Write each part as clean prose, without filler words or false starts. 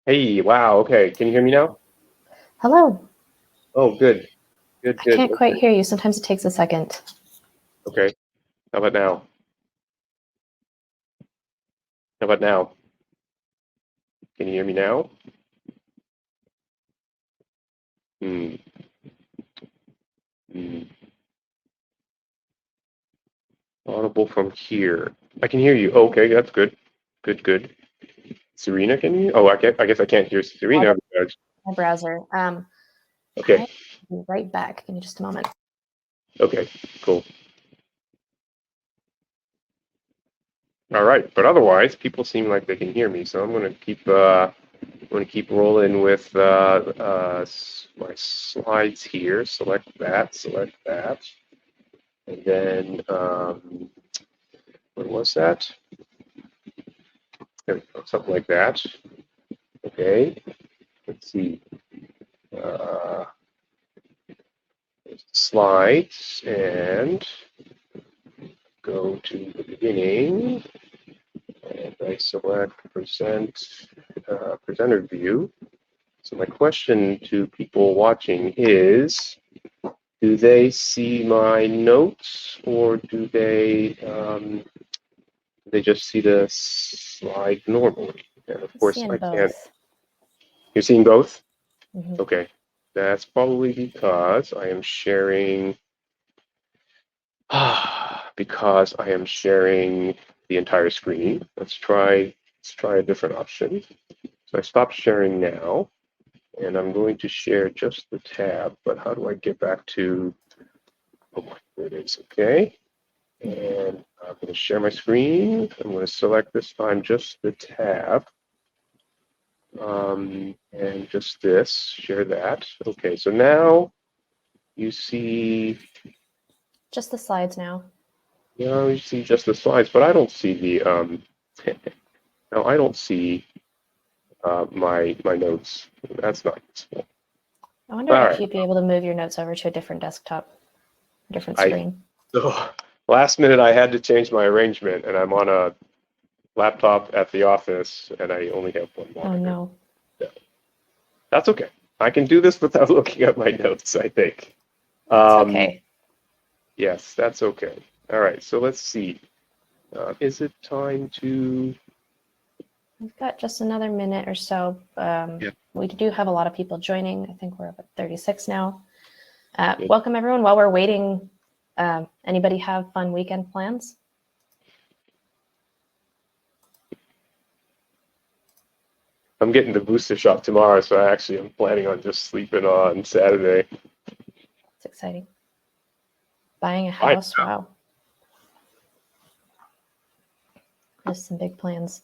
Hey, wow, okay. Can you hear me now? Hello. Oh, good. Good, I good. can't quite hear you. Sometimes it takes a second. Okay. How about now? How about now? Can you hear me now? Hmm. Hmm. Audible from here. I can hear you. Okay, that's good. Good, good. Serena, can you? Oh, I guess I can't hear Serena. My browser. Okay. I'll be right back. Give me just a moment. Okay, cool. All right, but otherwise, people seem like they can hear me, so I'm gonna keep rolling with my slides here. Select that, and then what was that? There we go, something like that. Okay, let's see. Uh, Slides and go to the beginning, and I select presenter view. So my question to people watching is, do they see my notes, or do they just see the slide normally? And of course, Seeing I can't. both. You're seeing both? Mm-hmm. Okay. That's probably because I am sharing. Because I am sharing the entire screen. Let's try a different option. So I stopped sharing now, and I'm going to share just the tab. But how do I get back to? Oh, there it is. Okay. And I'm going to share my screen. I'm going to select this time just the tab. And just this, share that. Okay, so now you see, Just the slides now. you see just the slides, but I don't see the, no, I don't see my notes. That's not useful. I wonder All if right, you'd be able to move your notes over to a different desktop, a different I, screen. so last minute I had to change my arrangement, and I'm on a laptop at the office, and I only have one Oh monitor. no. So that's okay. I can do this without looking at my notes, I think. That's Um, okay. yes, that's okay. All right, so let's see. Is it time to? We've got just another minute or so. Yeah. We do have a lot of people joining. I think we're up at 36 now. Yeah. Welcome, everyone. While we're waiting, anybody have fun weekend plans? I'm getting the booster shot tomorrow, so I'm planning on just sleeping on Saturday. It's exciting. Buying a Fine. house. Wow. There's some big plans.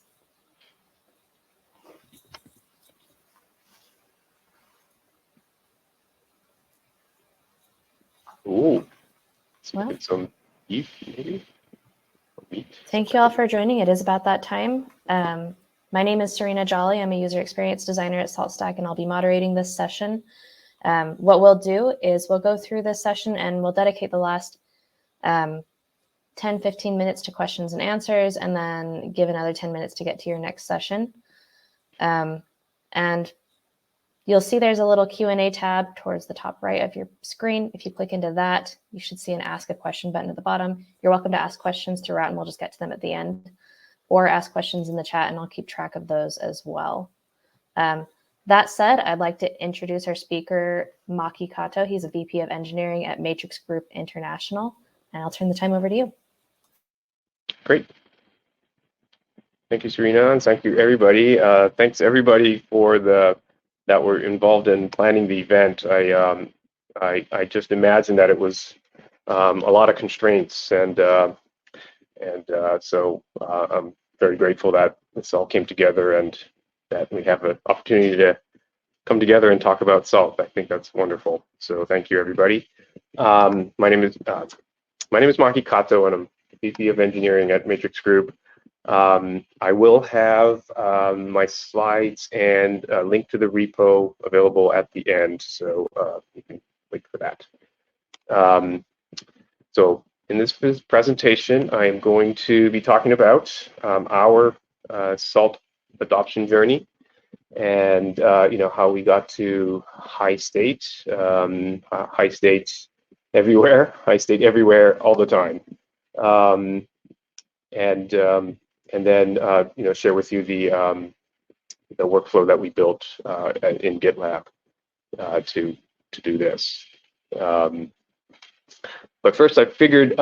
Ooh, let's Well, get some beef, maybe. Meat. thank you all for joining. It is about that time. My name is Serena Jolly. I'm a user experience designer at SaltStack, and I'll be moderating this session. What we'll do is we'll go through this session and we'll dedicate the last 10, 15 minutes to questions and answers, and then give another 10 minutes to get to your next session. And you'll see there's a little Q&A tab towards the top right of your screen. If you click into that, you should see an Ask a Question button at the bottom. You're welcome to ask questions throughout, and we'll just get to them at the end. Or ask questions in the chat, and I'll keep track of those as well. That said, I'd like to introduce our speaker, Maki Kato. He's a VP of Engineering at Matrix Group International, and I'll turn the time over to you. Great. Thank you, Serena, and thank you, everybody. Thanks, everybody, that were involved in planning the event. I just imagined that it was a lot of constraints, and so I'm very grateful that this all came together and that we have an opportunity to come together and talk about salt. I think that's wonderful. So thank you, everybody. My name is Maki Kato, and I'm VP of Engineering at Matrix Group. I will have my slides and a link to the repo available at the end, so you can click for that. So in this presentation, I am going to be talking about our SALT adoption journey. and how we got to high state everywhere, high state everywhere all the time, um, and then share with you the workflow that we built in GitLab to do this. But first, I figured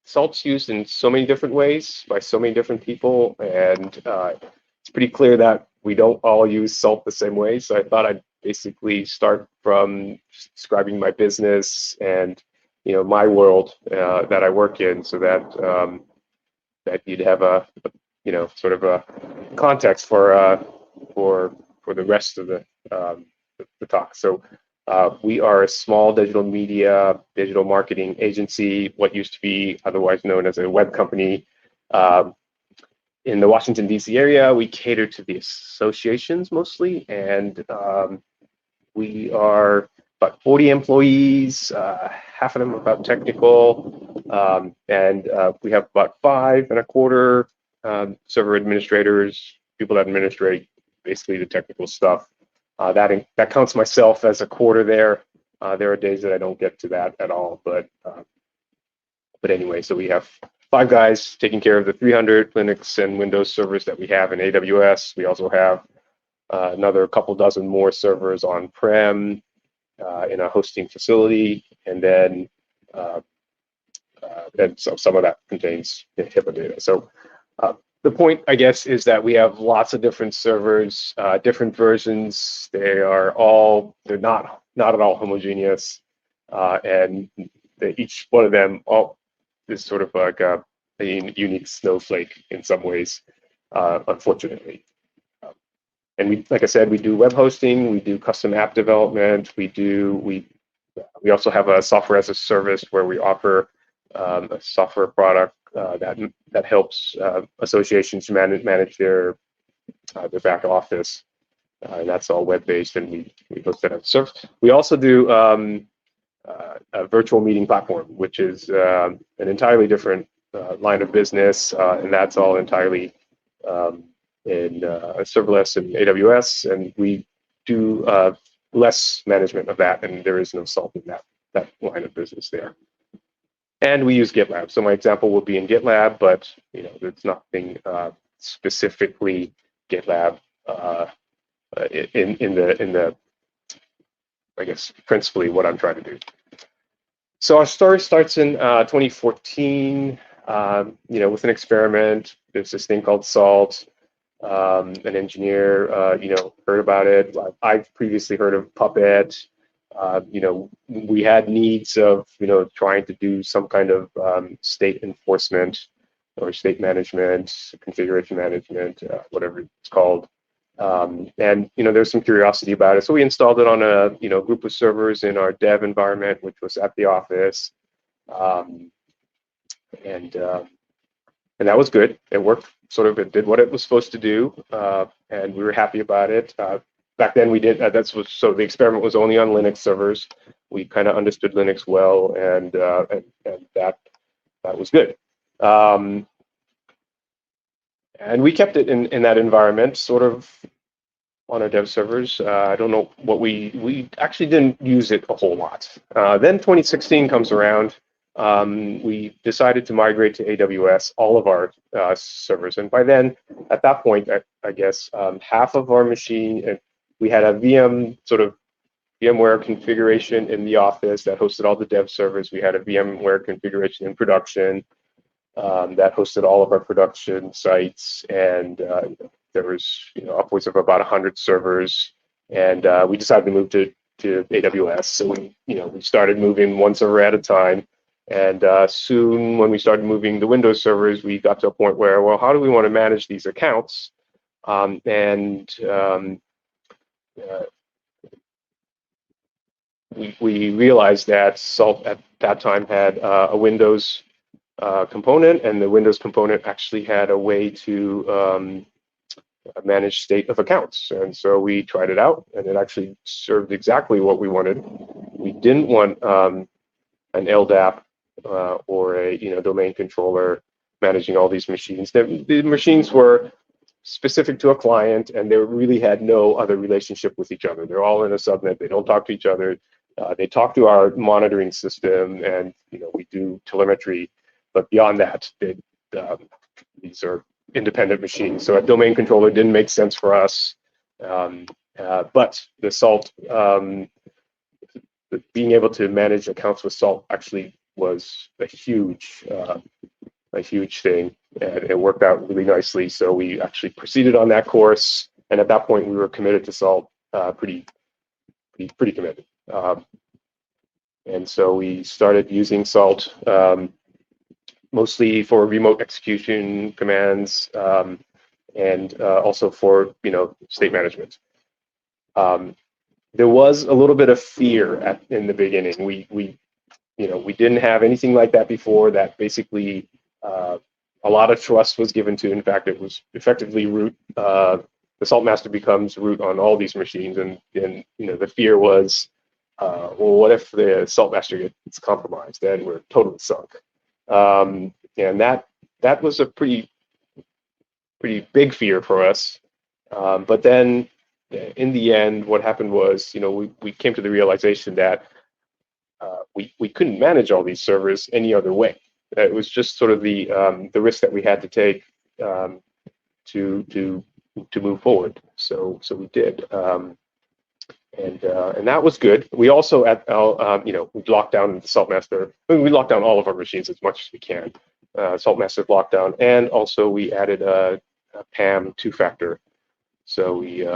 salt's used in so many different ways by so many different people, and it's pretty clear that we don't all use salt the same way. So I thought I'd basically start from describing my business and my world that I work in, so that that you'd have a sort of a context for the rest of the talk. So we are a small digital media, digital marketing agency, what used to be otherwise known as a web company. In the Washington, D.C. area, we cater to the associations mostly, and we are about 40 employees, half of them about technical, and we have about 5 1/4 server administrators, people that administrate basically the technical stuff. That counts myself as a quarter there. There are days that I don't get to that at all, but anyway, so we have 5 guys taking care of the 300 Linux and Windows servers that we have in AWS. We also have another couple dozen more servers on-prem in a hosting facility, and then so some of that contains HIPAA data. So the point, I guess, is that we have lots of different servers, different versions. They're not at all homogeneous, and each one of them is sort of like a unique snowflake in some ways, unfortunately. And we, like I said, we do web hosting, we do custom app development, we also have a software as a service where we offer a software product that helps associations manage their back office, and that's all web-based, and we host that as a service. We also do a virtual meeting platform, which is an entirely different line of business, and that's all entirely in serverless and AWS, and we do less management of that, and there is no salt in that line of business there. And we use GitLab. So my example will be in GitLab, but there's nothing specifically GitLab in the I guess principally what I'm trying to do. So our story starts in 2014. With an experiment. There's this thing called Salt. An engineer, heard about it. I've previously heard of Puppet. We had needs of, trying to do some kind of state enforcement or state management, configuration management, whatever it's called. And there's some curiosity about it. So we installed it on a, group of servers in our dev environment, which was at the office. And that was good. It worked, it did what it was supposed to do, and we were happy about it. Back then we did, so the experiment was only on Linux servers. We kind of understood Linux well, and that was good. And we kept it in that environment, sort of on our dev servers. I don't know what we actually didn't use it a whole lot. Then 2016 comes around. We decided to migrate to AWS, all of our servers. And by then, at that point, I guess, half of our machine, we had a VMware configuration in the office that hosted all the dev servers. We had a VMware configuration in production that hosted all of our production sites. And there was upwards of about 100 servers. And we decided to move to AWS. So we started moving one server at a time. And soon, when we started moving the Windows servers, we got to a point where, well, how do we want to manage these accounts? We realized that Salt at that time had a Windows component, and the Windows component actually had a way to manage state of accounts. And so we tried it out, and it actually served exactly what we wanted. We didn't want an LDAP or a domain controller managing all these machines. The machines were specific to a client, and they really had no other relationship with each other. They're all in a subnet. They don't talk to each other. They talk to our monitoring system, and we do telemetry, but beyond that, these are independent machines. So a domain controller didn't make sense for us. But the Salt, being able to manage accounts with Salt actually was a huge thing, and it worked out really nicely. So we actually proceeded on that course, and at that point we were committed to Salt, pretty committed. And so we started using Salt mostly for remote execution commands, and also for state management. There was a little bit of fear in the beginning. We didn't have anything like that before. That basically a lot of trust was given to. In fact, it was effectively root. The Salt master becomes root on all these machines, and the fear was, well, what if the Salt master gets compromised? Then we're totally sunk. And that was a pretty big fear for us. But then, in the end, what happened was, we came to the realization that we couldn't manage all these servers any other way. It was just sort of the risk that we had to take to move forward. So we did, and that was good. We also we locked down the Saltmaster. We locked down all of our machines as much as we can. Saltmaster lockdown, and also we added a PAM two-factor. So we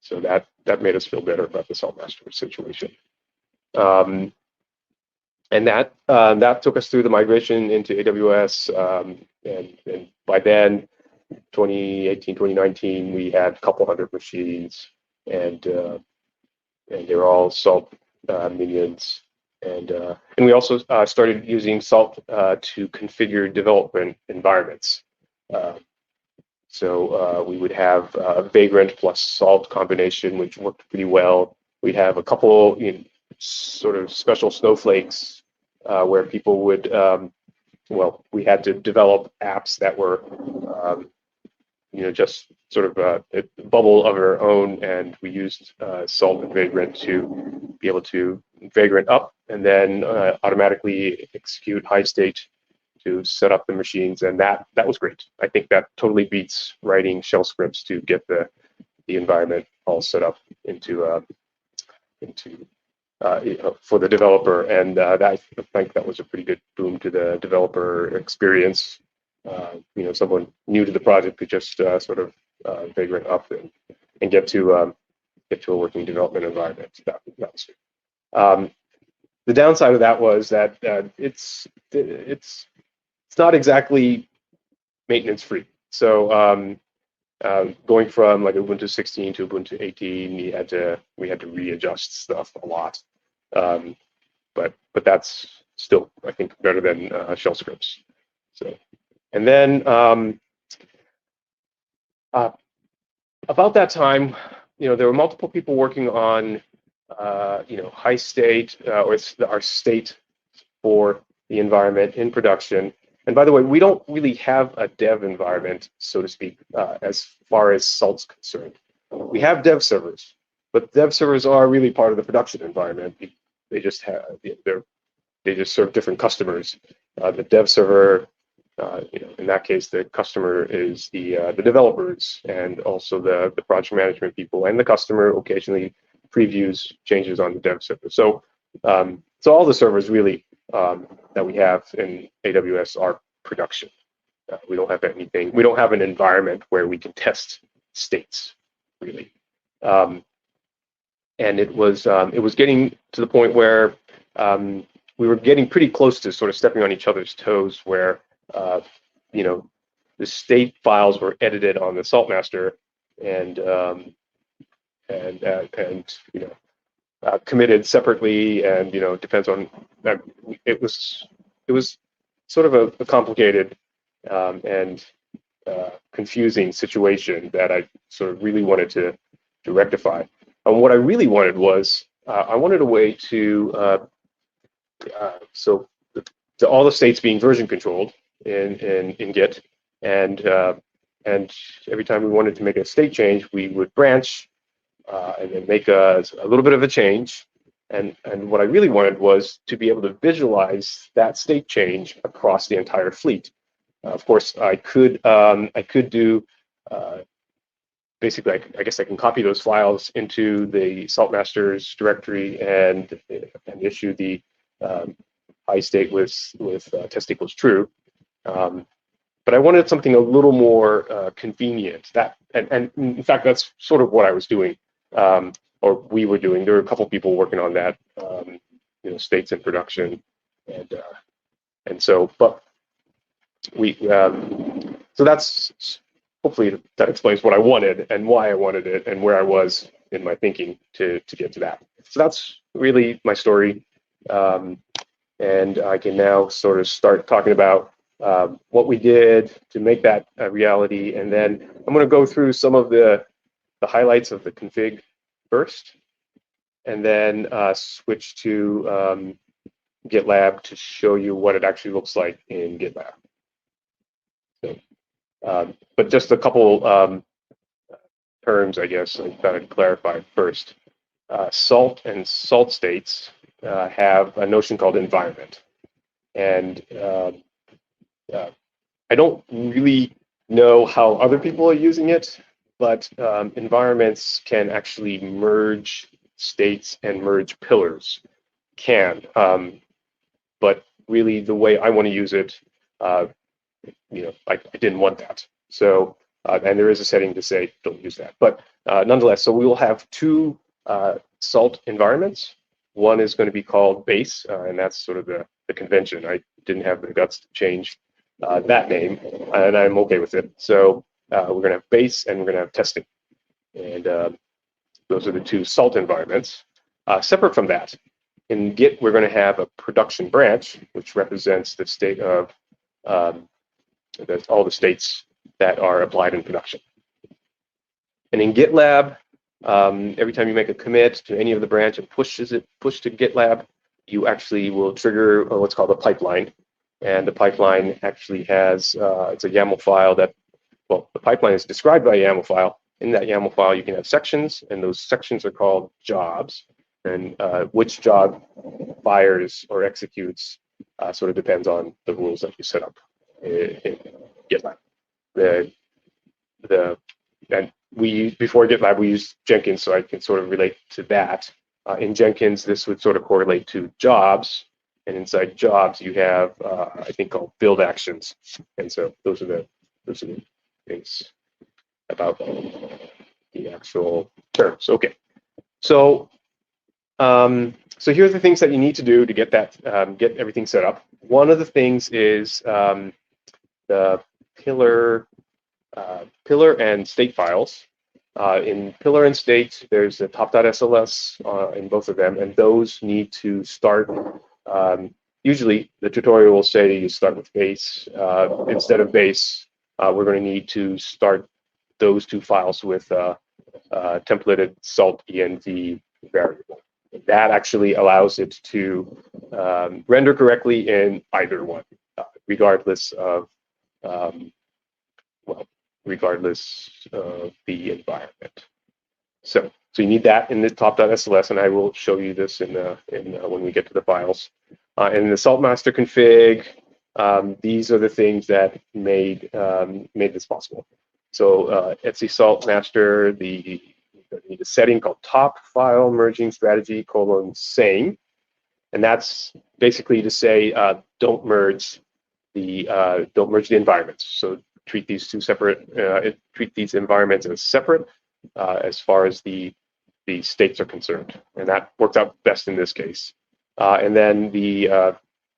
so that made us feel better about the Saltmaster situation. And that took us through the migration into AWS, and by then, 2018, 2019, we had a couple hundred machines, and they were all Salt minions, and we also started using Salt to configure development environments. So we would have Vagrant plus Salt combination, which worked pretty well. We'd have a couple sort of special snowflakes where people would, we had to develop apps that were, just sort of a bubble of our own, and we used Salt and Vagrant to be able to Vagrant up and then automatically execute high state to set up the machines, and that was great. I think that totally beats writing shell scripts to get the environment all set up for the developer, and I think that was a pretty good boom to the developer experience. Someone new to the project could just sort of Vagrant up and get to a working development environment. That was good. The downside of that was that it's not exactly maintenance free. So going from like Ubuntu 16 to Ubuntu 18, we had to readjust stuff a lot. But that's still, I think, better than shell scripts. So, and then about that time, there were multiple people working on high state or our state for the environment in production. And by the way, we don't really have a dev environment, so to speak, as far as Salt's concerned. We have dev servers, but dev servers are really part of the production environment. They just serve different customers. The dev server, in that case, the customer is the developers, and also the project management people, and the customer occasionally previews changes on the dev server. So all the servers really that we have in AWS are production. We don't have anything. We don't have an environment where we can test states, really. And it was getting to the point where we were getting pretty close to sort of stepping on each other's toes, where the state files were edited on the Saltmaster and committed separately, and depends on that. It was sort of a complicated and confusing situation that I sort of really wanted to rectify. And what I really wanted was I wanted a way to all the states being version controlled in Git, and and every time we wanted to make a state change, we would branch and then make a little bit of a change. And what I really wanted was to be able to visualize that state change across the entire fleet. Of course, I could do basically, I guess I can copy those files into the saltmasters directory and issue the I state with test equals true. But I wanted something a little more convenient. And in fact, that's sort of what I was doing, or we were doing. There were a couple people working on that, states in production, and so, but we, so that's hopefully that explains what I wanted and why I wanted it and where I was in my thinking to get to that. So that's really my story, and I can now sort of start talking about what we did to make that a reality, and then I'm going to go through some of the highlights of the config first, and then switch to GitLab to show you what it actually looks like in GitLab. So, but just a couple terms, I guess, I thought I'd clarify first. Salt and salt states have a notion called environment, and I don't really know how other people are using it, but environments can actually merge states and merge pillars. But really the way I want to use it, I didn't want that. So, and there is a setting to say don't use that. But nonetheless, so we will have two salt environments. One is going to be called base, and that's sort of the convention. I didn't have the guts to change that name, and I'm okay with it. So we're going to have base and we're going to have testing. And those are the two salt environments. Separate from that, in Git, we're going to have a production branch, which represents the state of all the states that are applied in production. And in GitLab, every time you make a commit to any of the branch and push to GitLab, you actually will trigger what's called a pipeline. And the pipeline actually has, it's a YAML file that, well, the pipeline is described by a YAML file. In that YAML file, you can have sections, and those sections are called jobs. And which job fires or executes sort of depends on the rules that you set up in GitLab. And before GitLab, we used Jenkins, so I can sort of relate to that. In Jenkins, this would sort of correlate to jobs, and inside jobs, you have I think called build actions, and so those are the things about the actual terms. Okay, so so here are the things that you need to do to get that get everything set up. One of the things is the pillar and state files. In pillar and state, there's the top.sls in both of them, and those need to start. Usually, the tutorial will say you start with base. Instead of base, we're going to need to start those two files with templated salt env variable. That actually allows it to render correctly in either one, regardless of regardless of the environment. So you need that in the top.sls, and I will show you this in when we get to the files. In the saltmaster config, these are the things that made this possible. So etc saltmaster, the setting called top file merging strategy : same, and that's basically to say don't merge the environments. So treat these two separate. Treat these environments as separate as far as the states are concerned, and that worked out best in this case. And then the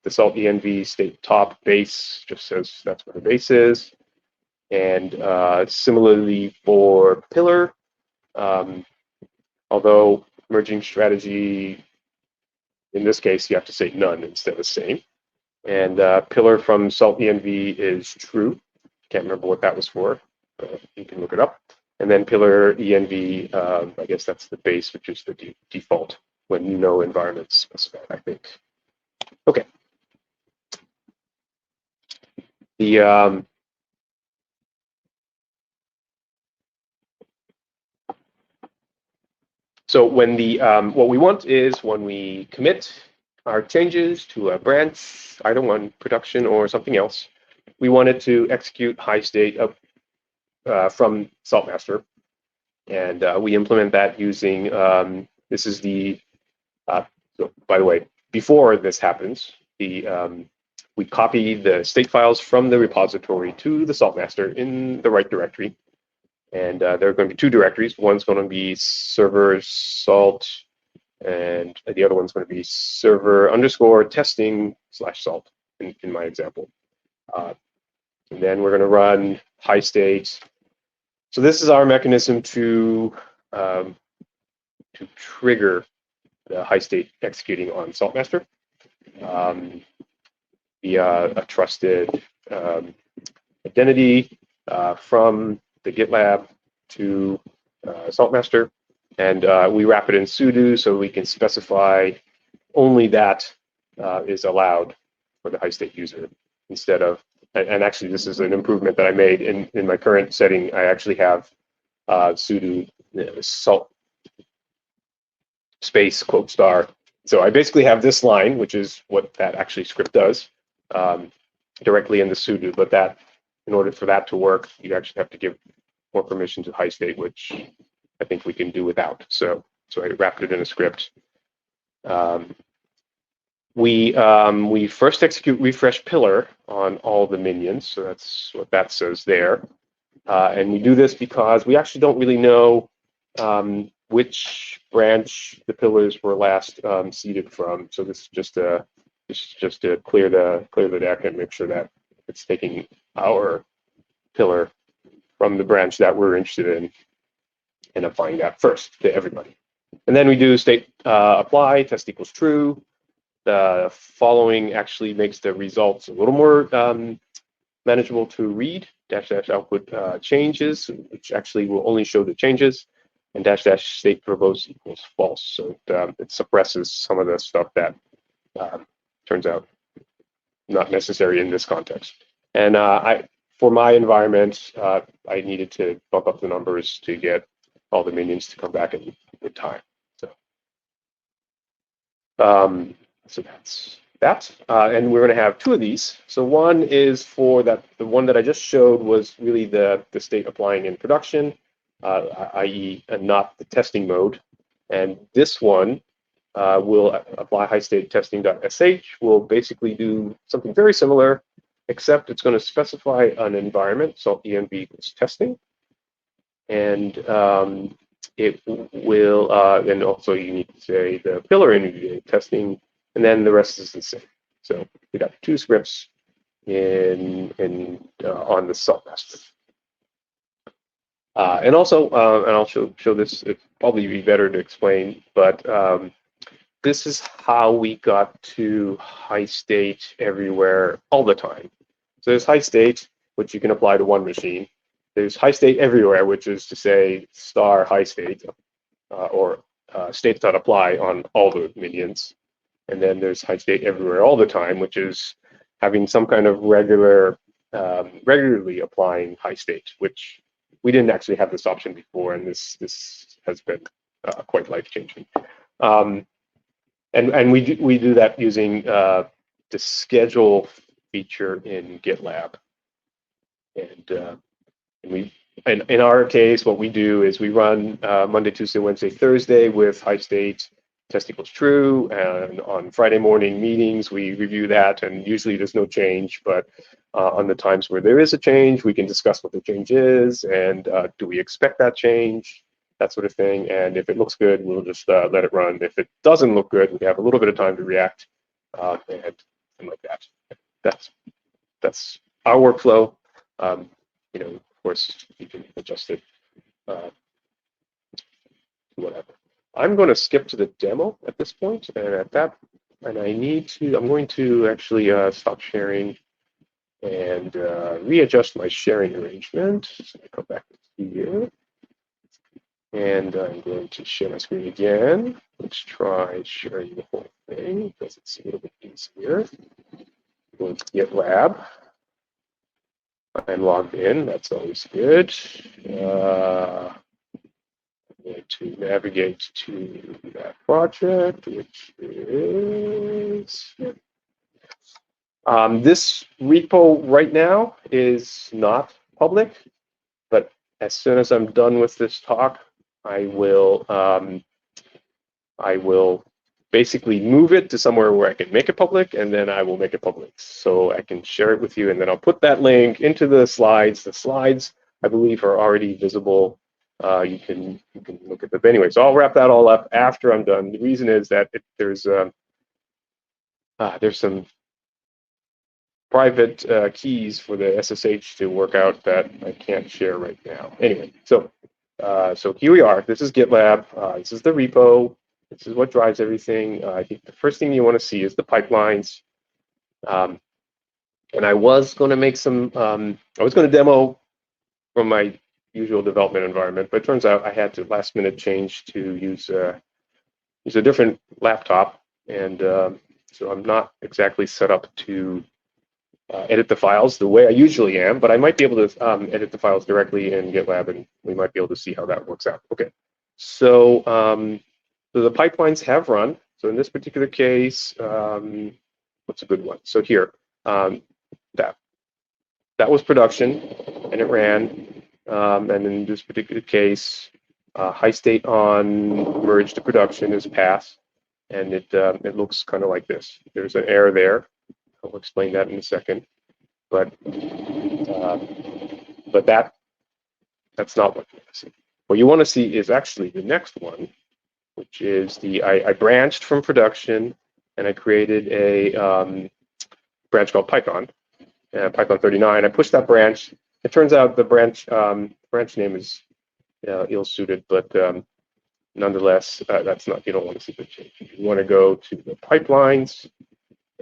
salt env state top base just says that's where the base is, and similarly for pillar, although merging strategy in this case you have to say none instead of same, and pillar from salt env is true. Can't remember what that was for, but you can look it up. And then pillar env, I guess that's the base, which is the default when no environment's specified, I think. Okay. So when what we want is when we commit our changes to a branch, either one, production or something else, we want it to execute high state up from Saltmaster. And we implement that using, this is the, so by the way, before this happens, we copy the state files from the repository to the Saltmaster in the right directory. And there are going to be two directories. One's going to be server salt, and the other one's going to be server underscore testing slash salt in my example. And then we're going to run high state. So this is our mechanism to trigger the high state executing on Saltmaster via a trusted identity from the GitLab to Saltmaster. And we wrap it in sudo so we can specify only that is allowed for the high state user instead of, and actually this is an improvement that I made in my current setting. I actually have sudo salt space quote star. So I basically have this line, which is what that actually script does, directly in the sudo. But that, in order for that to work, you actually have to give more permission to high state, which I think we can do without. So I wrapped it in a script. We first execute refresh pillar on all the minions. So that's what that says there. And we do this because we actually don't really know which branch the pillars were last seeded from. So this is just to clear the deck and make sure that it's taking our pillar from the branch that we're interested in and applying that first to everybody. And then we do state apply, test equals true. The following actually makes the results a little more manageable to read. Dash dash output changes, which actually will only show the changes, and dash dash state proposed equals false. So it suppresses some of the stuff that turns out not necessary in this context. And for my environment, I needed to bump up the numbers to get all the minions to come back in good time. So that's that. And we're going to have two of these. So one is for that, the one that I just showed was really the state applying in production, i.e. not the testing mode. And this one will apply high state testing.sh, will basically do something very similar, except it's going to specify an environment, salt env equals testing. And it will, and also you need to say the pillar env testing, and then the rest is the same. So we got two scripts on the Saltmaster. And also, and I'll show this, it'd probably be better to explain, but this is how we got to high state everywhere all the time. So there's high state, which you can apply to one machine. There's high state everywhere, which is to say star high state or state.apply on all the minions. And then there's high state everywhere all the time, which is having some kind of regularly applying high state, which we didn't actually have this option before, and this has been quite life-changing. And we do that using the schedule feature in GitLab. And in our case, what we do is we run Monday, Tuesday, Wednesday, Thursday with high state test equals true, and on Friday morning meetings we review that, and usually there's no change, but on the times where there is a change, we can discuss what the change is, and do we expect that change, that sort of thing. And if it looks good, we'll just let it run. If it doesn't look good, we have a little bit of time to react, and like that. That's our workflow. Of course, you can adjust it whatever. I'm going to skip to the demo at this point, and I'm going to actually stop sharing and readjust my sharing arrangement. So I come back here, and I'm going to share my screen again. Let's try sharing the whole thing because it's a little bit easier. Go to GitLab. I'm logged in. That's always good. going to navigate to that project, which is this repo right now is not public, but as soon as I'm done with this talk, I will basically move it to somewhere where I can make it public, and then I will make it public so I can share it with you, and then I'll put that link into the slides. The slides, I believe, are already visible. You can look at them. But anyway, so I'll wrap that all up after I'm done. The reason is that there's some private keys for the SSH to work out that I can't share right now. Anyway, so here we are. This is GitLab. This is the repo. This is what drives everything. I think the first thing you want to see is the pipelines. And I was going to make some, I was going to demo from my usual development environment, but it turns out I had to last minute change to use a different laptop. And so I'm not exactly set up to edit the files the way I usually am, but I might be able to edit the files directly in GitLab, and we might be able to see how that works out. Okay, so so the pipelines have run. So in this particular case, what's a good one? So here, that was production, and it ran. And in this particular case, high state on merge to production is pass, and it looks kind of like this. There's an error there. I'll explain that in a second. But that's not what you want to see. What you want to see is actually the next one, which is I branched from production, and I created a branch called Python, Python 39. I pushed that branch. It turns out the branch name is ill-suited, but nonetheless, that's not, you don't want to see the change. You want to go to the pipelines,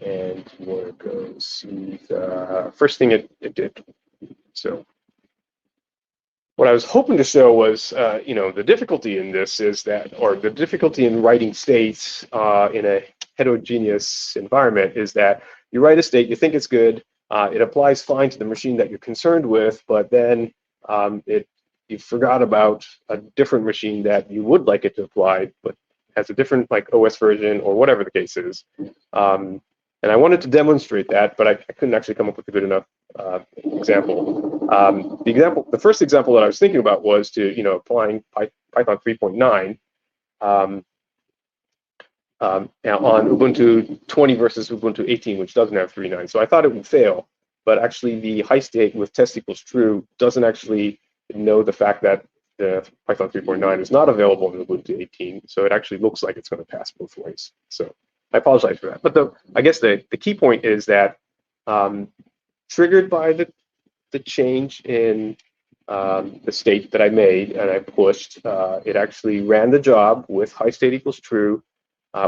and you want to go see the first thing it did. So what I was hoping to show was, the difficulty in this is that, or the difficulty in writing states in a heterogeneous environment is that you write a state, you think it's good, it applies fine to the machine that you're concerned with, but then you forgot about a different machine that you would like it to apply, but has a different like OS version or whatever the case is. And I wanted to demonstrate that, but I couldn't actually come up with a good enough example. The first example that I was thinking about was to, applying Python 3.9 on Ubuntu 20 versus Ubuntu 18, which doesn't have 3.9. So I thought it would fail, but actually the high state with test equals true doesn't actually know the fact that the Python 3.9 is not available in Ubuntu 18. So it actually looks like it's going to pass both ways. So I apologize for that. But I guess the key point is that triggered by the change in the state that I made and I pushed, it actually ran the job with high state equals true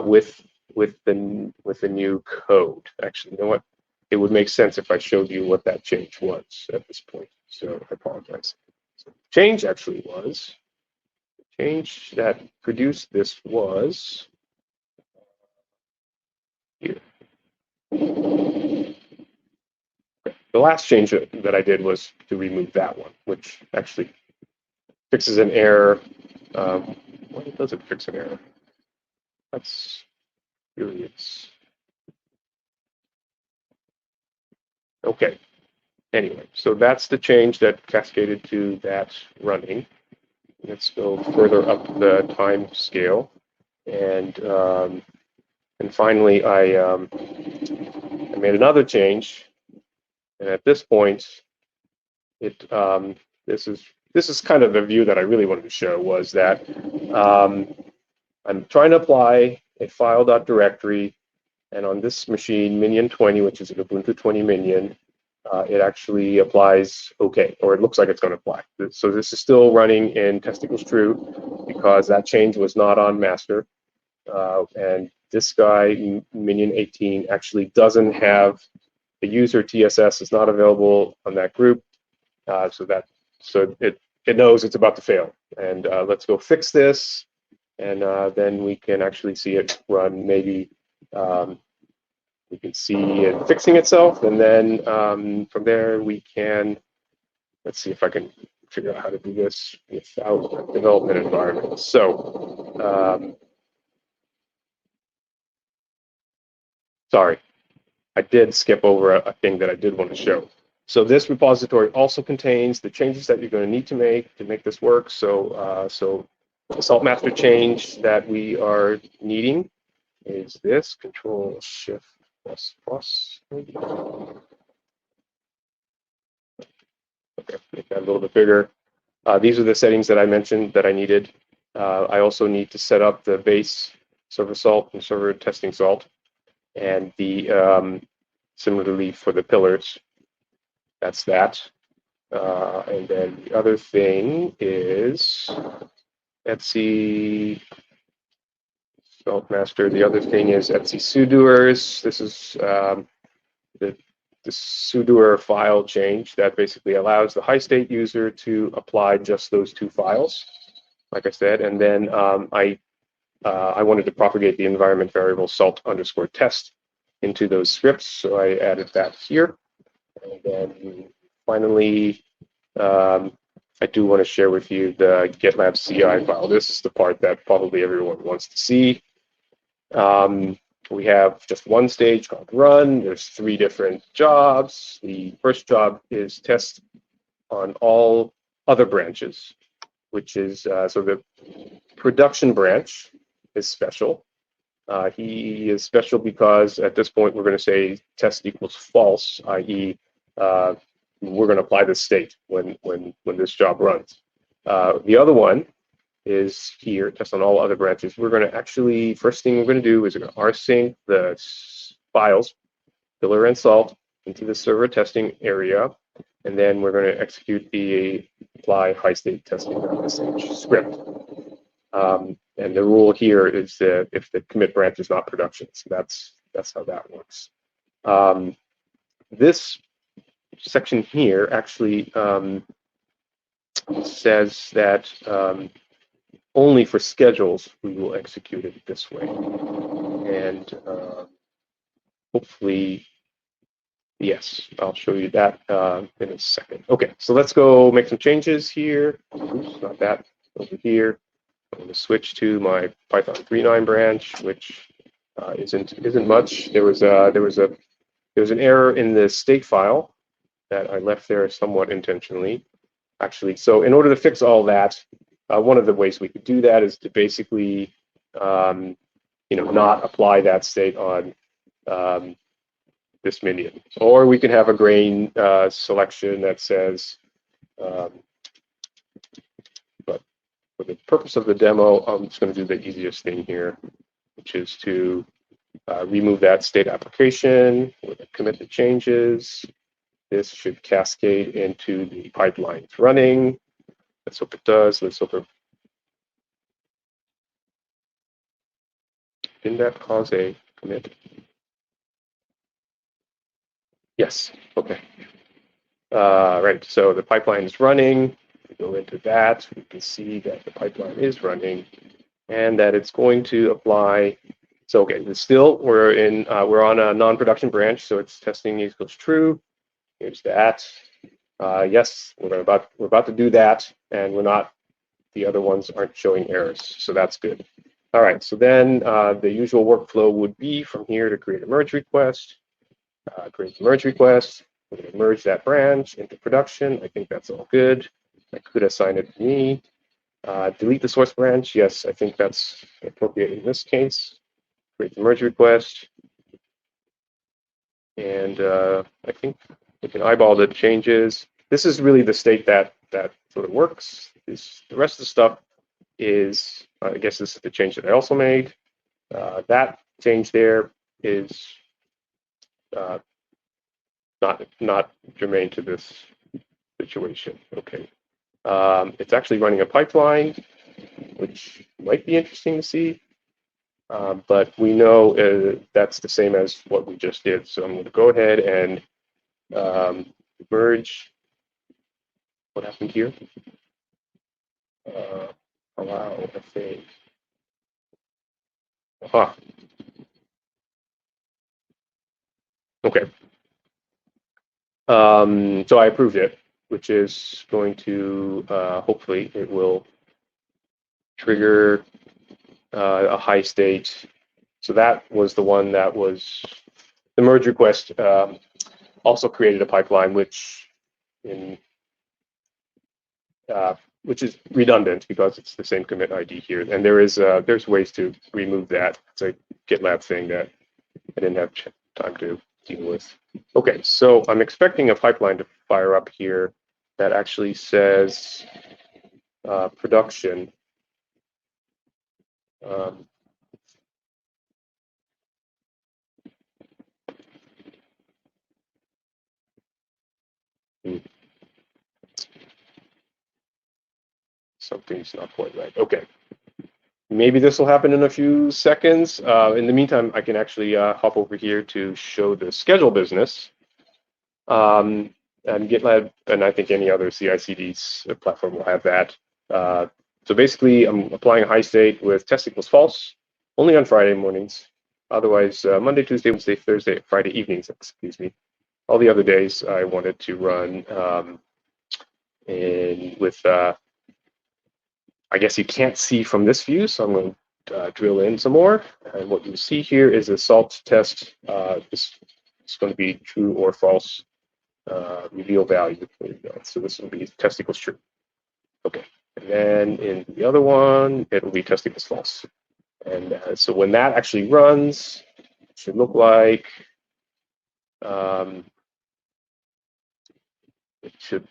with the new code. Actually, you know what? It would make sense if I showed you what that change was at this point. So I apologize. So the change actually was, the change that produced this was here. The last change that I did was to remove that one, which actually fixes an error. Why does it fix an error? That's curious. Okay. Anyway, so that's the change that cascaded to that running. Let's go further up the time scale, and finally I made another change, and at this point, this is kind of the view that I really wanted to show, was that I'm trying to apply a file.directory, and on this machine, minion 20, which is an Ubuntu 20 minion, it actually applies okay, or it looks like it's going to apply. So this is still running in test equals true because that change was not on master. And this guy, minion 18, actually doesn't have the user TSS is not available on that group. So it knows it's about to fail. And let's go fix this. And then we can actually see it run. Maybe we can see it fixing itself. And then from there, we can, let's see if I can figure out how to do this without development environment. So, sorry, I did skip over a thing that I did want to show. So this repository also contains the changes that you're going to need to make this work. So the salt master change that we are needing is this Control Shift plus plus. Okay, make that a little bit bigger. These are the settings that I mentioned that I needed. I also need to set up the base server salt and server testing salt, and the similarly for the pillars. That's that. And then the other thing is Etsy Salt Master. The other thing is Etsy sudoers. This is the sudoer file change that basically allows the high state user to apply just those two files, like I said. And then I wanted to propagate the environment variable salt_test into those scripts, so I added that here. And then finally, I do want to share with you the GitLab CI file. This is the part that probably everyone wants to see. We have just one stage called run. There's 3 different jobs. The first job is test on all other branches, which is, so the production branch is special. He is special because at this point we're going to say test equals false, i.e. We're going to apply this state when this job runs. The other one is here, test on all other branches. We're going to actually, first thing we're going to do is we're going to rsync the files, pillar and salt, into the server testing area, and then we're going to execute the apply high state testing message script. And the rule here is that if the commit branch is not production, so that's how that works. This section here actually says that only for schedules we will execute it this way, and hopefully, yes, I'll show you that in a second. Okay, so let's go make some changes here. Oops, not that, over here. I'm going to switch to my Python 3.9 branch, which isn't much. There was an error in the state file that I left there somewhat intentionally, actually. So in order to fix all that, one of the ways we could do that is to basically, not apply that state on this minion, or we can have a grain selection that says, but for the purpose of the demo, I'm just going to do the easiest thing here, which is to remove that state application, commit the changes. This should cascade into the pipelines running. Let's hope it does. Let's hope it. Didn't that cause a commit? Yes. Okay. Right. So the pipeline is running. We go into that. We can see that the pipeline is running, and that it's going to apply. So okay, we're on a non-production branch, so it's testing equals true. Here's that. Yes, we're about to do that, and the other ones aren't showing errors, so that's good. All right, so then the usual workflow would be from here to create a merge request. Create the merge request. We're going to merge that branch into production. I think that's all good. I could assign it to me. Delete the source branch. Yes, I think that's appropriate in this case. Create the merge request. And I think we can eyeball the changes. This is really the state that sort of works. The rest of the stuff is, I guess this is the change that I also made. That change there is not germane to this situation. Okay. It's actually running a pipeline, which might be interesting to see. But we know that's the same as what we just did. So I'm going to go ahead and merge. What happened here? Allow a thing. Aha. Okay. So I approved it. which is going to, hopefully, it will trigger a high state. So that was the one that was, the merge request also created a pipeline, which is redundant because it's the same commit ID here. And there's ways to remove that. It's a GitLab thing that I didn't have time to deal with. Okay, so I'm expecting a pipeline to fire up here that actually says production. Something's not quite right. Okay. Maybe this will happen in a few seconds. In the meantime, I can actually hop over here to show the schedule business. And GitLab, and I think any other CI/CD's platform will have that. So basically, I'm applying a high state with test equals false, only on Friday mornings. Otherwise, Monday, Tuesday, Wednesday, Thursday, Friday evenings, excuse me. All the other days, I wanted to run with, I guess you can't see from this view, so I'm going to drill in some more. And what you see here is a salt test. This is going to be true or false reveal value. There you go. So this will be test equals true. Okay. And then in the other one, it will be test equals false. And so when that actually runs, it should look like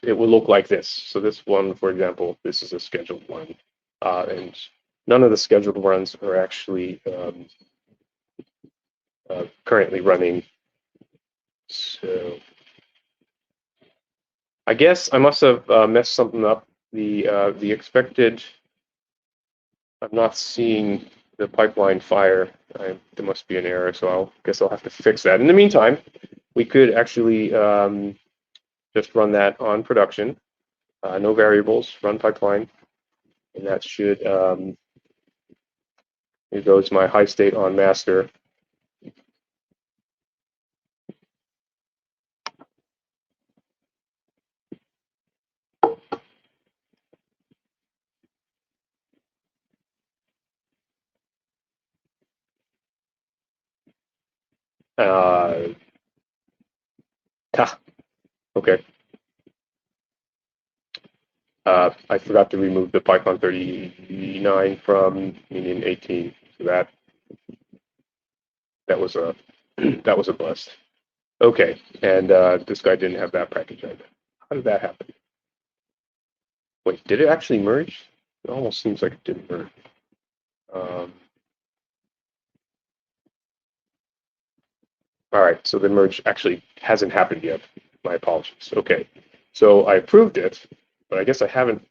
it will look like this. So this one, for example, this is a scheduled one, and none of the scheduled runs are actually currently running. So I guess I must have messed something up. The expected, I'm not seeing the pipeline fire. There must be an error, so I guess I'll have to fix that. In the meantime, we could actually just run that on production. No variables, run pipeline. And that should, here goes my high state on master. Okay. I forgot to remove the Python 39 from Union 18. So that was a that was a bust. Okay, and this guy didn't have that package either. How did that happen? Wait, did it actually merge? It almost seems like it didn't merge. All right, so the merge actually hasn't happened yet. My apologies. Okay, so I approved it, but I guess I haven't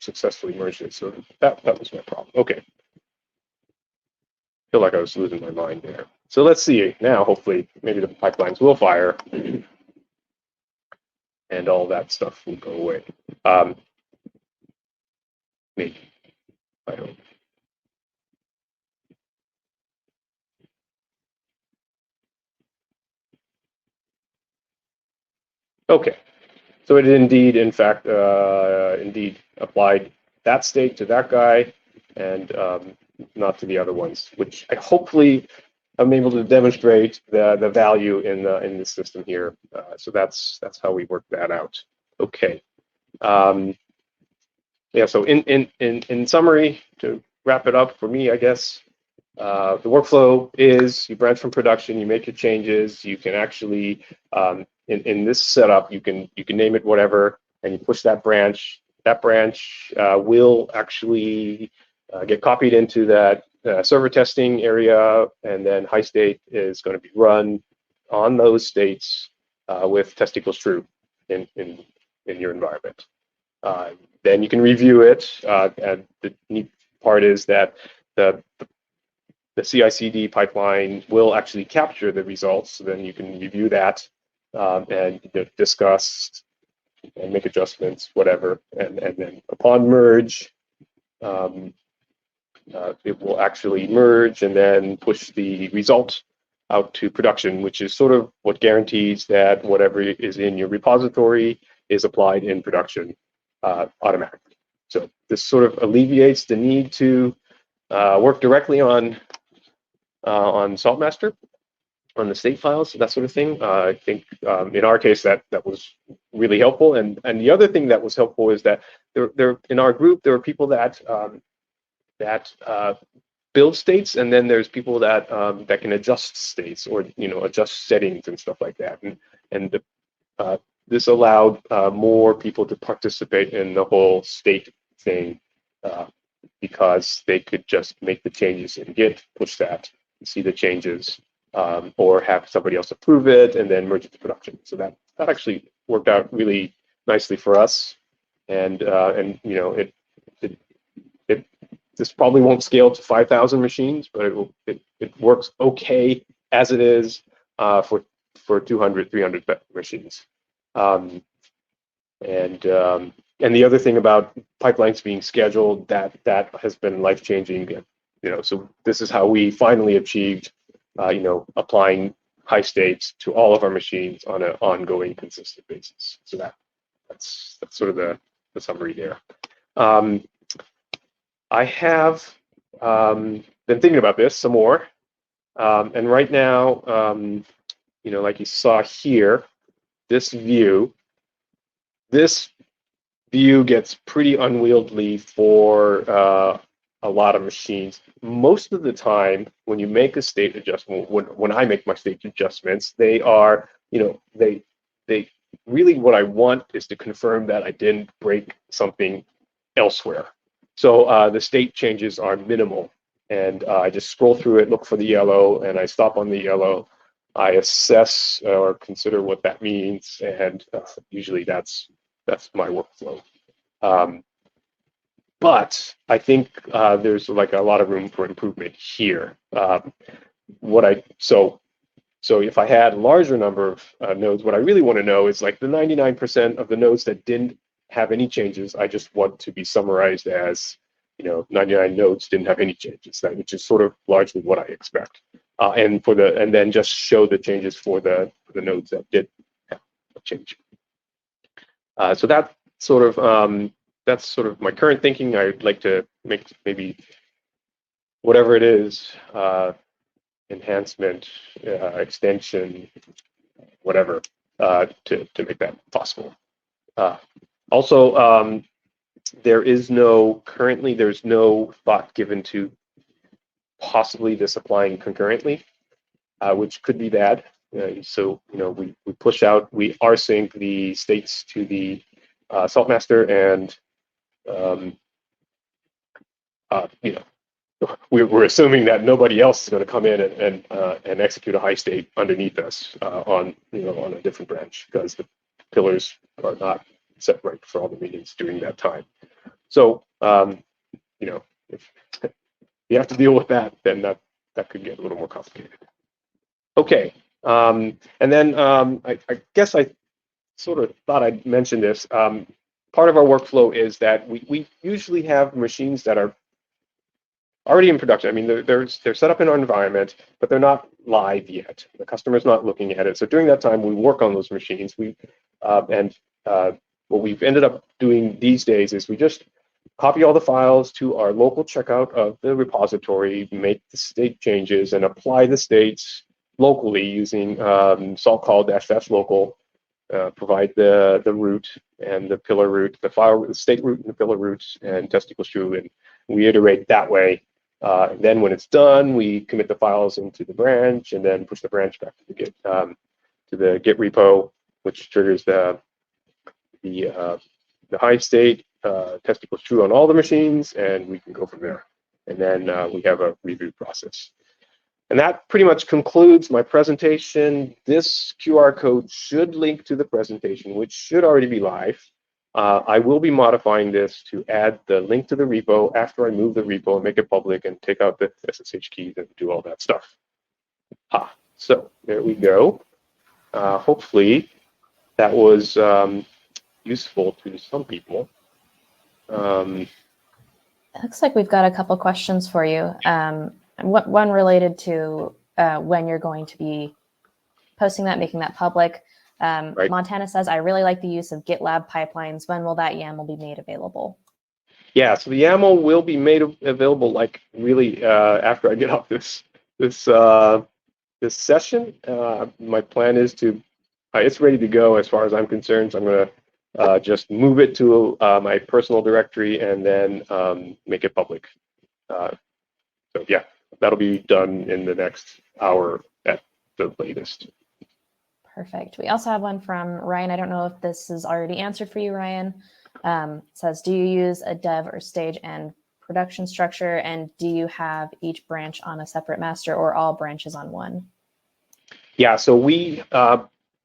successfully merged it. So that was my problem. Okay. Feel like I was losing my mind there. So let's see now, hopefully, maybe the pipelines will fire and all that stuff will go away. Maybe, I hope. Okay, so it indeed, in fact, indeed applied that state to that guy and not to the other ones, which I hopefully I'm able to demonstrate the value in the system here. So that's how we work that out. Okay. Yeah. So in summary, to wrap it up for me, I guess the workflow is you branch from production, you make your changes, you can actually in this setup you can name it whatever, and you push that branch. That branch will actually get copied into that server testing area, and then high state is going to be run on those states with test equals true in your environment. Then you can review it, and the neat part is that the CI/CD pipeline will actually capture the results. So then you can review that and discuss and make adjustments, whatever. And then upon merge, it will actually merge and then push the result out to production, which is sort of what guarantees that whatever is in your repository is applied in production automatically. So this sort of alleviates the need to work directly on Saltmaster, on the state files, that sort of thing. I think in our case that was really helpful. And the other thing that was helpful is that there in our group there were people that build states, and then there's people that that can adjust states or adjust settings and stuff like that. And this allowed more people to participate in the whole state thing because they could just make the changes in Git, push that, see the changes, or have somebody else approve it and then merge it to production. So that actually worked out really nicely for us, and this probably won't scale to 5,000 machines, but it works okay as it is for 200, 300 machines. And the other thing about pipelines being scheduled, that has been life-changing. So this is how we finally achieved, applying high states to all of our machines on an ongoing, consistent basis. So that's sort of the summary there. I have been thinking about this some more, and right now, like you saw here, this view gets pretty unwieldy for a lot of machines. Most of the time, when you make a state adjustment, when I make my state adjustments, they are, they really, what I want is to confirm that I didn't break something elsewhere. So the state changes are minimal, and I just scroll through it, look for the yellow, and I stop on the yellow. I assess or consider what that means, and usually that's my workflow. But I think there's like a lot of room for improvement here. So if I had a larger number of nodes, what I really want to know is like the 99% of the nodes that didn't have any changes. I just want to be summarized as 99 nodes didn't have any changes, which is sort of largely what I expect. And then just show the changes for the nodes that did have a change. So that's sort of my current thinking. I'd like to make maybe whatever it is, enhancement, extension, whatever, to make that possible. Also, there's no thought given to possibly this applying concurrently, which could be bad. So we push out, we rsync the states to the Saltmaster, and we're assuming that nobody else is going to come in and execute a high state underneath us on a different branch, because the pillars are not set right for all the meetings during that time. So if you have to deal with that, then that could get a little more complicated. Okay, and then I guess I sort of thought I'd mention this. Part of our workflow is that we usually have machines that are already in production. I mean, they're set up in our environment, but they're not live yet. The customer's not looking at it. So during that time, we work on those machines. What we've ended up doing these days is we just copy all the files to our local checkout of the repository, make the state changes, and apply the states locally using salt-call-local. Provide the root and the pillar root, the state root and the pillar root, and test equals true, and we iterate that way. And then when it's done, we commit the files into the branch, and then push the branch back to the Git repo, which triggers the high state, test equals true on all the machines, and we can go from there. And then we have a review process. And that pretty much concludes my presentation. This QR code should link to the presentation, which should already be live. I will be modifying this to add the link to the repo after I move the repo and make it public and take out the SSH keys and do all that stuff. So there we go. Hopefully that was useful to some people. It looks like we've got a couple questions for you. One related to when you're going to be posting that, making that public. Right. Montana says, I really like the use of GitLab pipelines. When will that YAML be made available? Yeah, so the YAML will be made available like really after I get off this session. My plan is to it's ready to go as far as I'm concerned. So I'm going to just move it to my personal directory and then make it public. So yeah, that'll be done in the next hour at the latest. Perfect. We also have one from Ryan. I don't know if this is already answered for you, Ryan. It says, do you use a dev or stage and production structure? And do you have each branch on a separate master or all branches on one? Yeah, so we,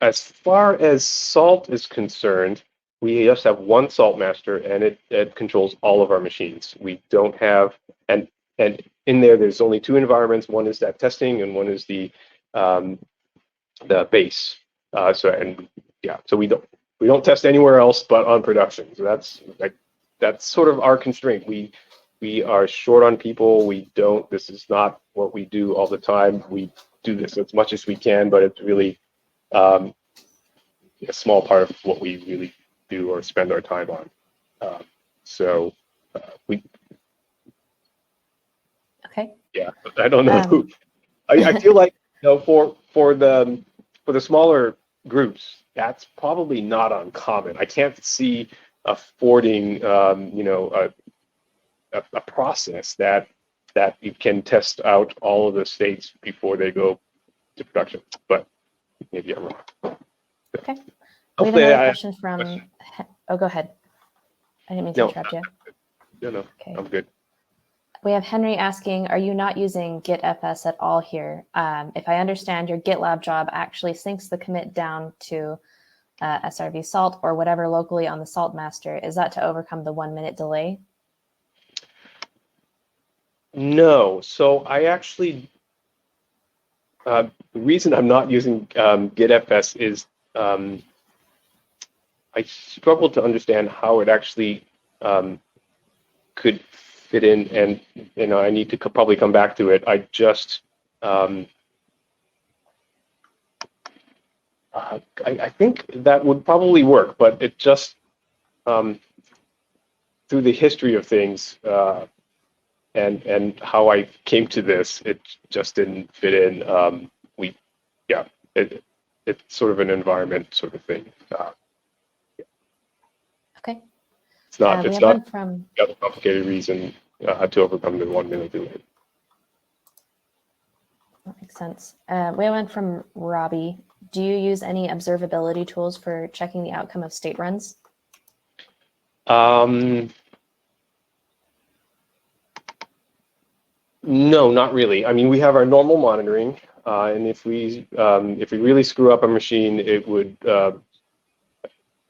as far as salt is concerned, we just have one salt master, and it controls all of our machines. We don't have, and in there's only two environments. One is that testing, and one is the base. So we don't test anywhere else but on production. So that's sort of our constraint. We are short on people. This is not what we do all the time. We do this as much as we can, but it's really a small part of what we really do or spend our time on. Okay. Yeah, I don't know. I feel like for the smaller groups, that's probably not uncommon. I can't see affording a process that you can test out all of the states before they go to production. But maybe I'm wrong. Okay. We have another question from. Oh, go ahead. I didn't mean to interrupt you. No, okay. I'm good. We have Henry asking, are you not using GitFS at all here? If I understand, your GitLab job actually syncs the commit down to SRV salt or whatever locally on the salt master. Is that to overcome the 1 minute delay? No. So I actually, the reason I'm not using GitFS is I struggle to understand how it actually could fit in, and I need to probably come back to it. I just I think that would probably work, but it just through the history of things and how I came to this, it just didn't fit in. It's sort of an environment sort of thing. Okay. It's not a complicated reason to overcome the 1 minute delay. That makes sense. We have one from Robbie. Do you use any observability tools for checking the outcome of state runs? No, not really. I mean, we have our normal monitoring, and if we really screw up a machine, it would.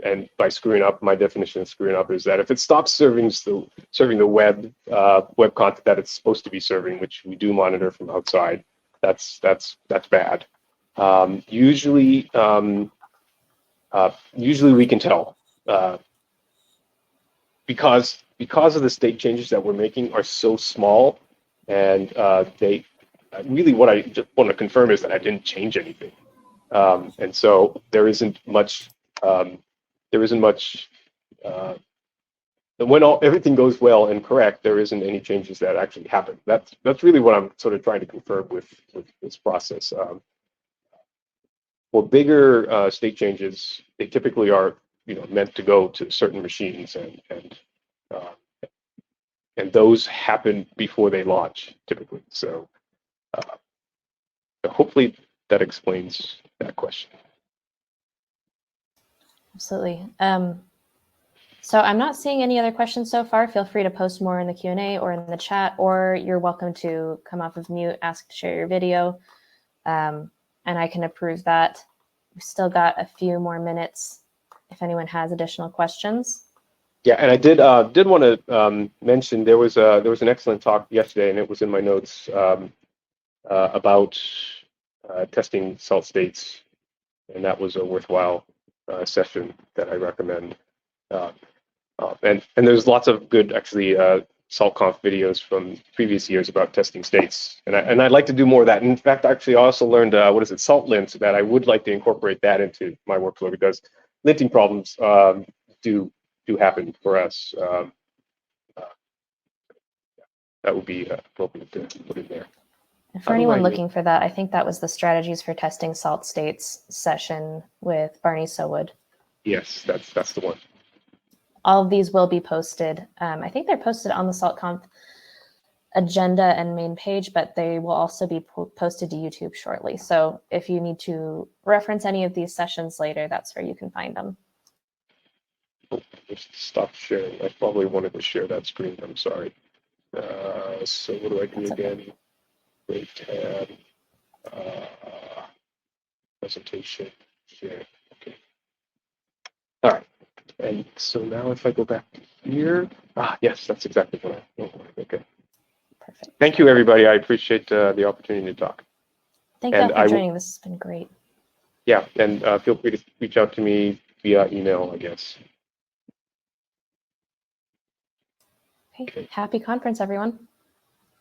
And by screwing up, my definition of screwing up is that if it stops serving the web content that it's supposed to be serving, which we do monitor from outside, that's bad. Usually we can tell because of the state changes that we're making are so small, and they really, what I just want to confirm is that I didn't change anything, and so there isn't much. When everything goes well and correct, there isn't any changes that actually happen. That's really what I'm sort of trying to confirm with this process. For bigger state changes, they typically are meant to go to certain machines, and those happen before they launch typically. So hopefully that explains that question. Absolutely. So I'm not seeing any other questions so far. Feel free to post more in the Q&A or in the chat, or you're welcome to come off of mute, ask to share your video, and I can approve that. We've still got a few more minutes if anyone has additional questions. Yeah, and I did want to mention there was an excellent talk yesterday, and it was in my notes about testing salt states, and that was a worthwhile session that I recommend. And there's lots of good actually SaltConf videos from previous years about testing states, and I'd like to do more of that. And in fact, actually, I also learned what is it, salt lint, that I would like to incorporate that into my workflow, because linting problems do happen for us. That would be appropriate to put in there. And for anyone looking for that, I think that was the strategies for testing salt states session with Barney Sowood. Yes, that's the one. All of these will be posted. I think they're posted on the SaltConf agenda and main page, but they will also be posted to YouTube shortly. So if you need to reference any of these sessions later, that's where you can find them. Oh, just stop sharing. I probably wanted to share that screen. I'm sorry. So what do I do again? Great tab. Presentation. Share. Okay. All right. And so now if I go back to here, yes, that's exactly what I want. Okay. Perfect. Thank you, everybody. I appreciate the opportunity to talk. Thank you for joining. This has been great. Yeah, and feel free to reach out to me via email, I guess. Okay. Happy conference, everyone.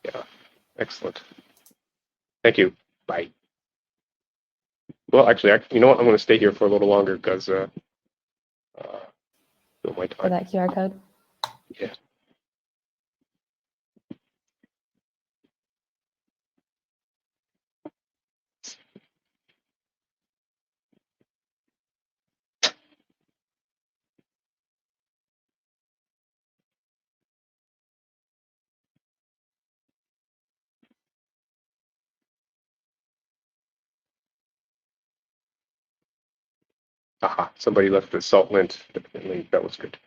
Yeah, excellent. Thank you. Bye. Well, actually, you know what? I'm going to stay here for a little longer because my time. For that QR code? Yeah. Aha, somebody left the salt lint. Definitely, that was good.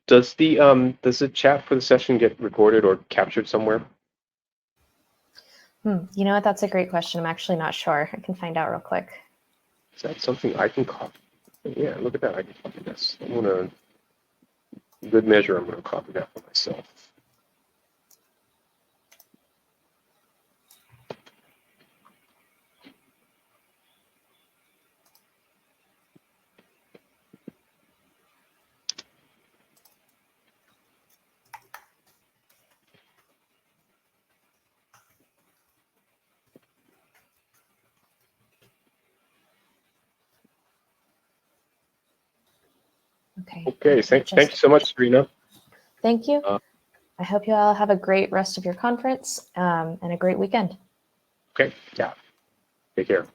Does the chat for the session get recorded or captured somewhere? You know what? That's a great question. I'm actually not sure. I can find out real quick. Is that something I can copy? Yeah, look at that. I can copy this. I'm going to, good measure, I'm going to copy that for myself. Okay, thank you so much, Serena. Thank you. I hope you all have a great rest of your conference and a great weekend. Okay, yeah. Take care.